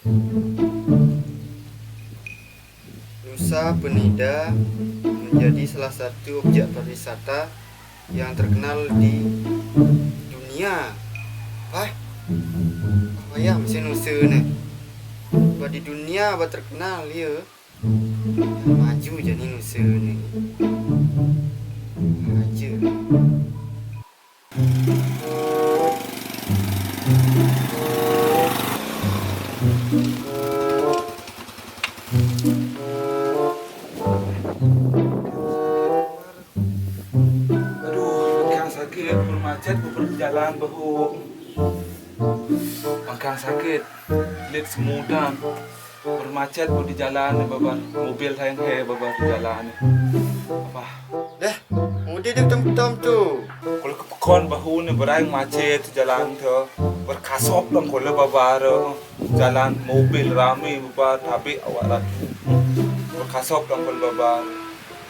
Nusa Penida menjadi salah satu objek pariwisata yang terkenal di dunia. Ya mesti Nusa ni. Di dunia terkenal ya. Maju je ni Nusa ni. Aja. Sakit bermacet berjalan bahu makan sakit lihat semudan bermacet di jalan babar mobil sayang babar di jalan apa dah mudi dia tom tu kalau kepekon bahu ni berang macet jalan tu berkasop dong kalau babar jalan mobil ramai babar tapi awak lagi berkasop dong kalau babar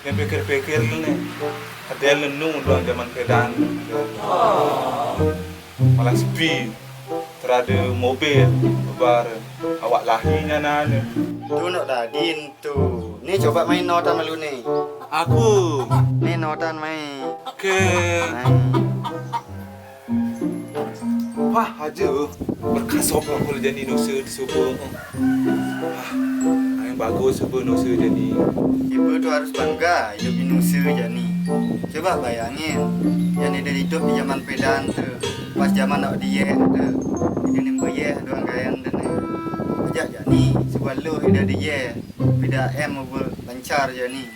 yang pikir-pikir ni ada lenung doang zaman kedan malah sepi terada mobil babar awak lahinya nana tu nak dadin tu ni coba main notan malu ni aku ni notan main ke wah aja berkasop lah kalau jadi Nusa di Subang yang bagus Subang Nusa jadi ibu tu harus bangga hidup di Nusa je ni. Coba bayangin yang dia hidup di zaman pedan tu pas zaman nak diet tu dia ni bayar doang gayan tu ni ajak je ni sebab lu dia diet beda M lancar je ni.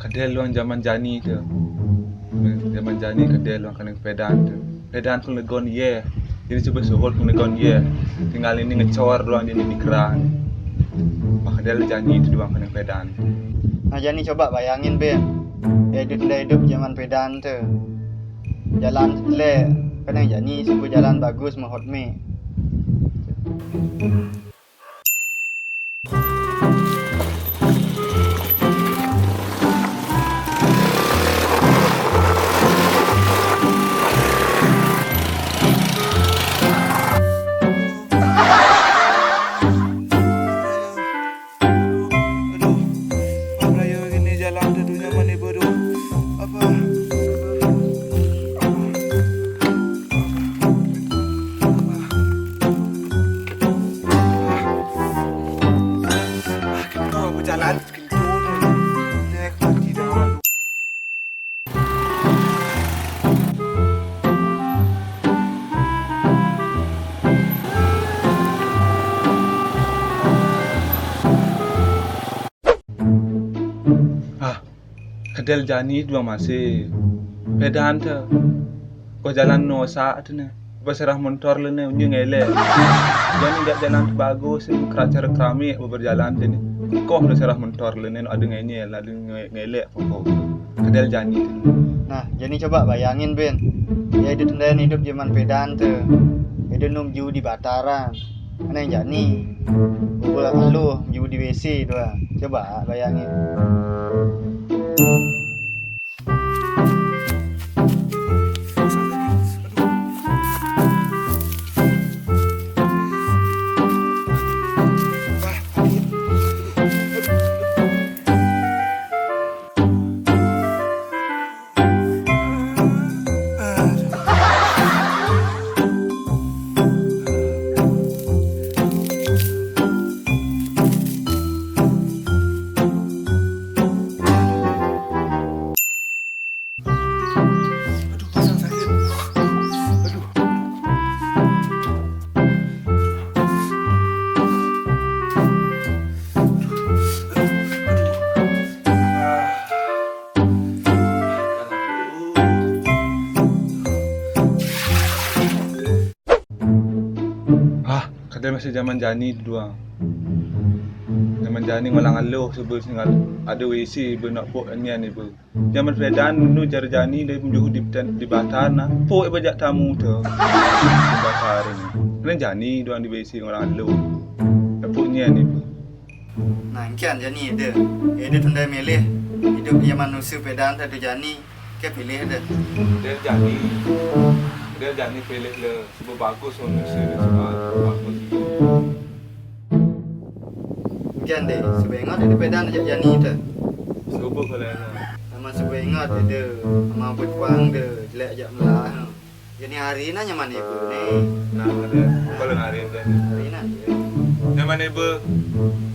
Kedai luang zaman jani tu. Zaman jani kedai luang kena pedan tu. Pedan pun legon ye. Jadi cuba suhul pun legon ye. Tinggal ini ngecor luang dia ni keran. Maka kedai jani tu luang kena pedan. Nah jani coba bayangin Ben. Hidup zaman pedan tu. Jalan jelek. Kadang jani sebut jalan bagus mahot me. Kedai jani dua masih pedan tu. Kau jalan nosa tu ni. Berserah motor le ni unyu ngele. Jani dak jalan tu bagus, keracara kerami berjalan sini. Kau le serah motor le ni ada ngene ada ngele pokok. Kedai jani tu. Nah, jani coba bayangin Ben. Ya hidup zaman pedan tu. Hidup num ju di Bataran. Mana yang jani? Buat lu ju di WC tu. Coba bayangin. masa zaman Jani tu doang. Zaman Jani ngolang aloh sebab tinggal ada WC be nak pok nian ni be. Zaman Fedan nu jar Jani dia menjuhu di Batar nah. Pok bajak tamu tu. Di Batar ni. Kan Jani doang di WC ngolang aloh. Pok nian ni be. Nah, kian Jani ada. Dia tundai milih hidup zaman nusu pedan tu Jani ke pilih ada. Dia Jani pilih le sebab bagus orang nusa dia sebab bagus. Kian deh, sebengat di pedan aja Jani tu. Sebab kalau no. Sama sebengat ada, sama berkuang ada, jelek aja melah. Jadi hari na nyaman ibu ni. Nah, ada kalau hari tu. Hari na dia. Nyaman ibu.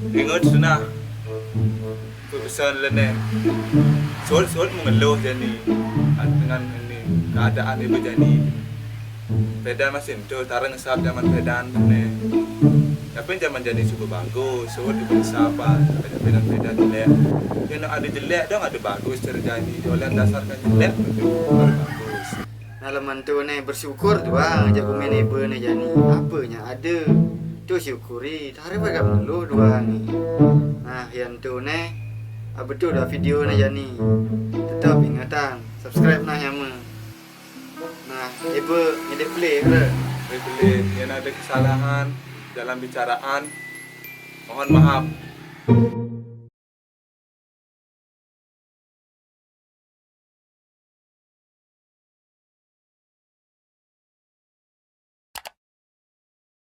Ingat sunah. Pesan lene. Sol mengeluh Jani dengan ini keadaan ibu Jani. Pedan masih tu tarang sab zaman pedan ni. Tapi zaman Jani cukup bagus. Sol ibu siapa? Pedan jelek. Yang ada jelek dong ada bagus cara Jani. Oleh dasarkan jelek betul bagus. Nalaman tu ni bersyukur tu bang, ajak komen ibu ni Jani. Apanya ada. Tu syukuri. Tarik bagam dulu dua ni. Nah, yang tu ni betul dah video ni Jani. Tetap ingatan, subscribe nah yang Nah, ibu ini play ke? Boleh, yang ada kesalahan dalam bicaraan, mohon maaf.